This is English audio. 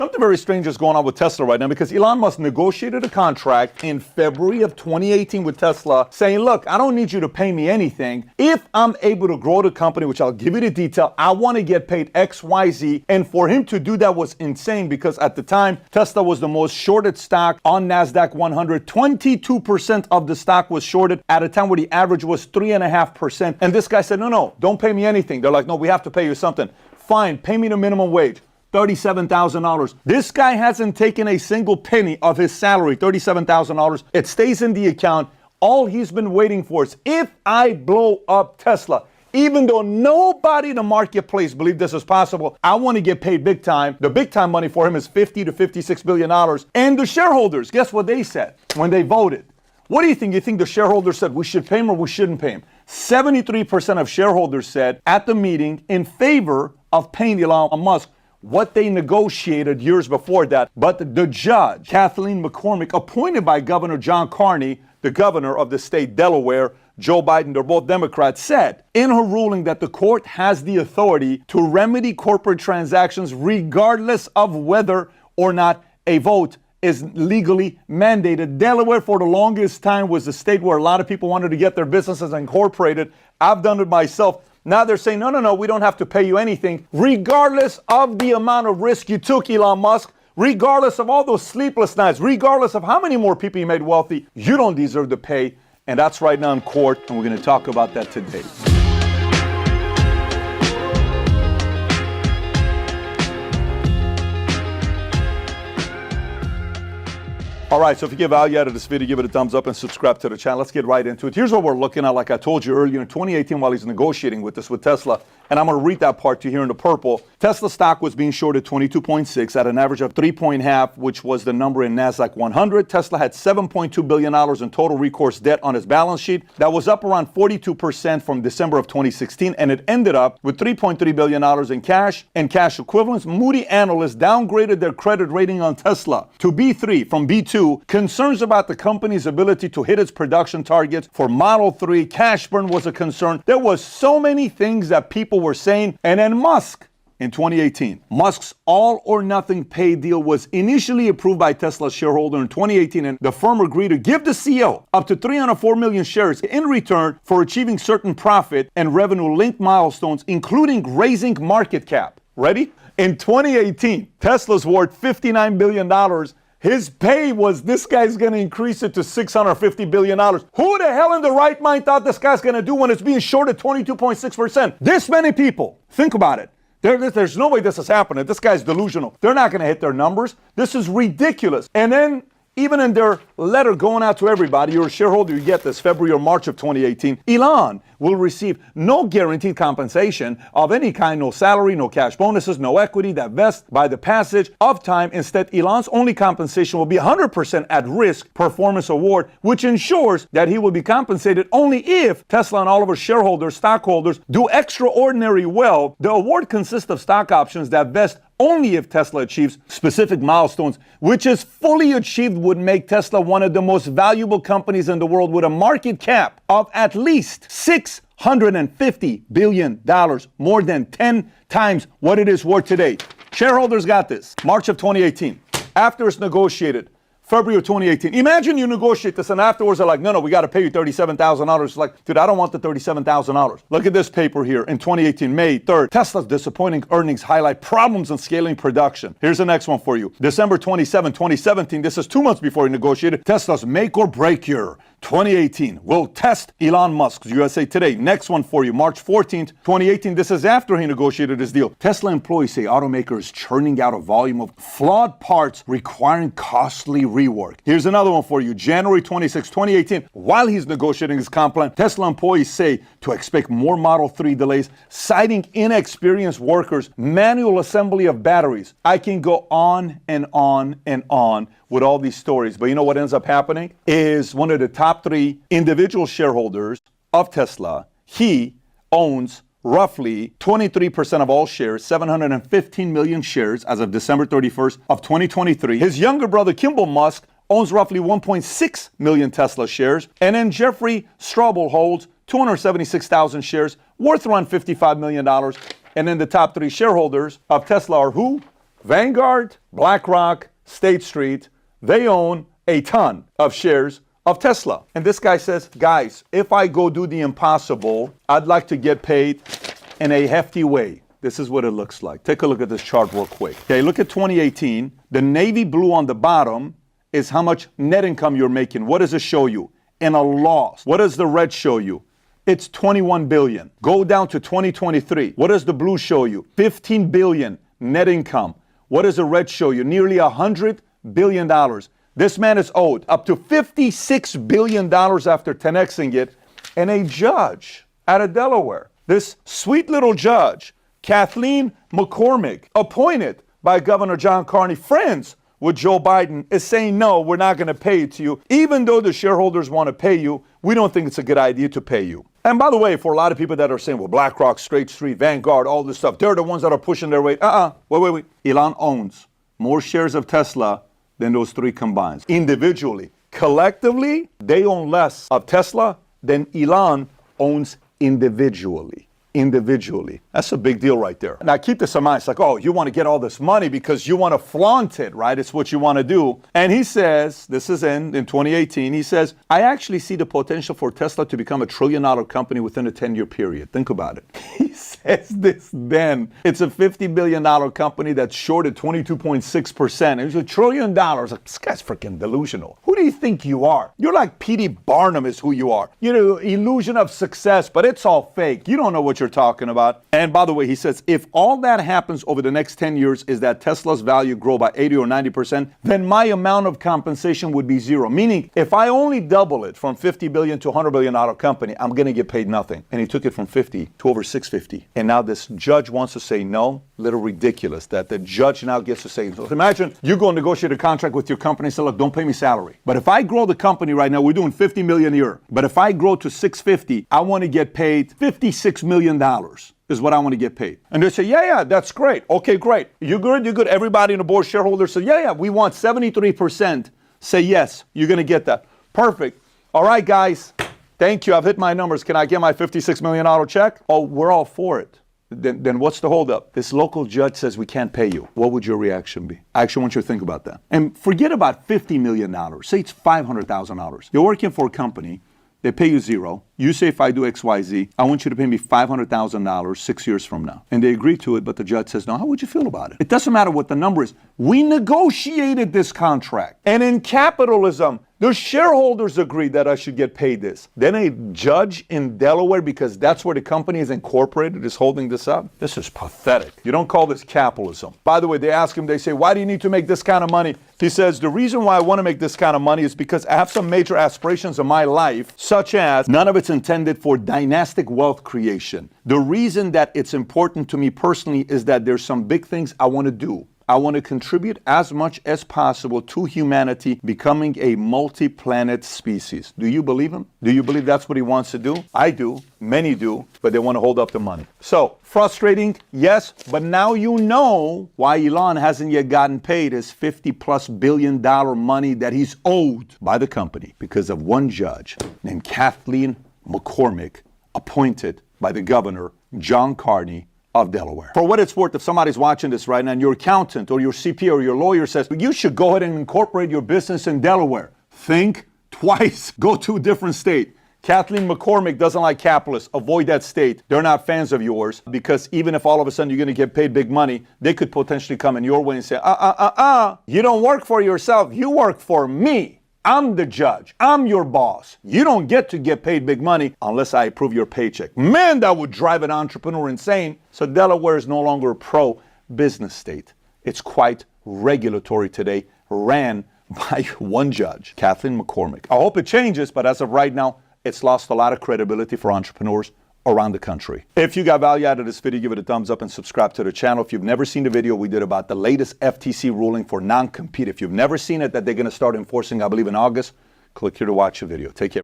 Something very strange is going on with Tesla right now because Elon Musk negotiated a contract in February of 2018 with Tesla saying, look, I don't need you to pay me anything. If I'm able to grow the company, which I'll give you the detail, I want to get paid X, Y, Z. And for him to do that was insane because at the time, Tesla was the most shorted stock on NASDAQ 100. 22% of the stock was shorted at a time where the average was 3.5%. And this guy said, no, don't pay me anything. They're like, no, we have to pay you something. Fine, pay me the minimum wage. $37,000. This guy hasn't taken a single penny of his salary, $37,000. It stays in the account. All he's been waiting for is if I blow up Tesla, even though nobody in the marketplace believed this is possible, I want to get paid big time. The big time money for him is $50 to $56 billion. And the shareholders, guess what they said when they voted? What do you think? You think the shareholders said we should pay him or we shouldn't pay him? 73% of shareholders said at the meeting in favor of paying Elon Musk what they negotiated years before that. But the judge, Kathleen McCormick, appointed by Governor John Carney, the governor of the state Delaware, Joe Biden, they're both Democrats, said in her ruling that the court has the authority to remedy corporate transactions regardless of whether or not a vote is legally mandated. Delaware for the longest time was the state where a lot of people wanted to get their businesses incorporated. I've done it myself. Now they're saying, no, we don't have to pay you anything, regardless of the amount of risk you took, Elon Musk, regardless of all those sleepless nights, regardless of how many more people you made wealthy, you don't deserve to pay. And that's right now in court, and we're going to talk about that today. All right, so if you get value out of this video, give it a thumbs up and subscribe to the channel. Let's get right into it. Here's what we're looking at. Like I told you earlier, in 2018, while he's negotiating with Tesla, and I'm going to read that part to you here in the purple. Tesla stock was being shorted 22.6 at an average of 3.5, which was the number in NASDAQ 100. Tesla had $7.2 billion in total recourse debt on his balance sheet. That was up around 42% from December of 2016, and it ended up with $3.3 billion in cash and cash equivalents. Moody analysts downgraded their credit rating on Tesla to B3 from B2. Concerns about the company's ability to hit its production targets for Model 3. Cash burn was a concern. There was so many things that people were saying. And then Musk in 2018. Musk's all or nothing pay deal was initially approved by Tesla's shareholder in 2018, and the firm agreed to give the CEO up to 304 million shares in return for achieving certain profit and revenue-linked milestones, including raising market cap. Ready? In 2018, Tesla's worth $59 billion. His pay was, this guy's going to increase it to $650 billion. Who the hell in the right mind thought this guy's going to do when it's being shorted 22.6%? This many people. Think about it. There's no way this is happening. This guy's delusional. They're not going to hit their numbers. This is ridiculous. And then even in their letter going out to everybody, you're a shareholder, you get this, February or March of 2018, Elon will receive no guaranteed compensation of any kind, no salary, no cash bonuses, no equity that vests by the passage of time. Instead, Elon's only compensation will be 100% at-risk performance award, which ensures that he will be compensated only if Tesla and all of our shareholders, stockholders, do extraordinarily well. The award consists of stock options that vest only if Tesla achieves specific milestones, which is fully achieved would make Tesla one of the most valuable companies in the world with a market cap of at least $650 billion, more than 10 times what it is worth today. Shareholders got this. March of 2018, after it's negotiated, February of 2018. Imagine you negotiate this and afterwards they're like, no, we got to pay you $37,000. It's like, dude, I don't want the $37,000. Look at this paper here in 2018, May 3rd. Tesla's disappointing earnings highlight problems in scaling production. Here's the next one for you. December 27, 2017. This is 2 months before he negotiated. Tesla's make or break year. 2018 will test Elon Musk's USA Today. Next one for you, March 14th, 2018. This is after he negotiated his deal. Tesla employees say automaker is churning out a volume of flawed parts requiring costly rework. Here's another one for you, January 26, 2018. While he's negotiating his comp plan, Tesla employees say to expect more Model 3 delays, citing inexperienced workers, manual assembly of batteries. I can go on and on and on with all these stories. But you know what ends up happening? Is one of the top 3 individual shareholders of Tesla, he owns roughly 23% of all shares, 715 million shares as of December 31st of 2023. His younger brother, Kimball Musk, owns roughly 1.6 million Tesla shares. And then Jeffrey Straubel holds 276,000 shares, worth around $55 million. And then the top 3 shareholders of Tesla are who? Vanguard, BlackRock, State Street, they own a ton of shares of Tesla. And this guy says, guys, if I go do the impossible, I'd like to get paid in a hefty way. This is what it looks like. Take a look at this chart real quick. Okay, look at 2018. The navy blue on the bottom is how much net income you're making. What does it show you? In a loss. What does the red show you? It's 21 billion. Go down to 2023. What does the blue show you? 15 billion net income. What does the red show you? Nearly $100 billion. This man is owed up to $56 billion after 10xing it. And a judge out of Delaware, this sweet little judge, Kathleen McCormick, appointed by Governor John Carney, friends with Joe Biden, is saying, no, we're not going to pay it to you. Even though the shareholders want to pay you, we don't think it's a good idea to pay you. And by the way, for a lot of people that are saying, well, BlackRock, State Street, Vanguard, all this stuff, they're the ones that are pushing their weight. Wait. Elon owns more shares of Tesla than those three combined. Individually. Collectively, they own less of Tesla than Elon owns individually. That's a big deal right there. Now keep this in mind. It's like, oh, you want to get all this money because you want to flaunt it, right? It's what you want to do. And he says, this is in 2018, he says, I actually see the potential for Tesla to become $1 trillion company within a 10-year period. Think about it. He says this then. It's a $50 billion company that's shorted 22.6%. It's $1 trillion. Like, this guy's freaking delusional. Who do you think you are? You're like P.D. Barnum is who you are. You know, illusion of success, but it's all fake. You don't know what you're talking about. And by the way, he says, if all that happens over the next 10 years is that Tesla's value grow by 80 or 90%, then my amount of compensation would be zero. Meaning, if I only double it from 50 billion to $100 billion company, I'm going to get paid nothing. And he took it from 50 to over 650. And now this judge wants to say no. Little ridiculous that the judge now gets to say, so imagine you go and negotiate a contract with your company and say, look, don't pay me salary. But if I grow the company right now, we're doing 50 million a year. But if I grow to 650, I want to get paid $56 million is what I want to get paid. And they say, yeah, that's great. Okay, great. You're good. Everybody in the board shareholders say, yeah, we want 73%. Say yes, you're going to get that. Perfect. All right, guys. Thank you. I've hit my numbers. Can I get my $56 million check? Oh, we're all for it. Then what's the holdup? This local judge says we can't pay you. What would your reaction be? I actually want you to think about that. And forget about $50 million. Say it's $500,000. You're working for a company. They pay you zero. You say, if I do X, Y, Z, I want you to pay me $500,000 6 years from now. And they agree to it, but the judge says, no, how would you feel about it? It doesn't matter what the number is. We negotiated this contract. And in capitalism, the shareholders agreed that I should get paid this. Then a judge in Delaware, because that's where the company is incorporated, is holding this up. This is pathetic. You don't call this capitalism. By the way, they ask him, they say, why do you need to make this kind of money? He says, the reason why I want to make this kind of money is because I have some major aspirations in my life, such as none of it's intended for dynastic wealth creation. The reason that it's important to me personally is that there's some big things I want to do. I want to contribute as much as possible to humanity becoming a multi-planet species. Do you believe him? Do you believe that's what he wants to do? I do. Many do, but they want to hold up the money. So, frustrating, yes, but now you know why Elon hasn't yet gotten paid his $50+ billion money that he's owed by the company because of one judge named Kathleen McCormick, appointed by the governor, John Carney, of Delaware. For what it's worth, if somebody's watching this right now and your accountant or your CPA or your lawyer says, you should go ahead and incorporate your business in Delaware, think twice. Go to a different state. Kathleen McCormick doesn't like capitalists. Avoid that state. They're not fans of yours, because even if all of a sudden you're going to get paid big money, they could potentially come in your way and say, you don't work for yourself. You work for me. I'm the judge. I'm your boss. You don't get to get paid big money unless I approve your paycheck. Man, that would drive an entrepreneur insane. So Delaware is no longer a pro-business state. It's quite regulatory today, ran by one judge, Kathleen McCormick. I hope it changes, but as of right now, it's lost a lot of credibility for entrepreneurs around the country. If you got value out of this video, give it a thumbs up and subscribe to the channel. If you've never seen the video we did about the latest FTC ruling for non-compete, if you've never seen it, that they're going to start enforcing, I believe, in August, click here to watch the video. Take care.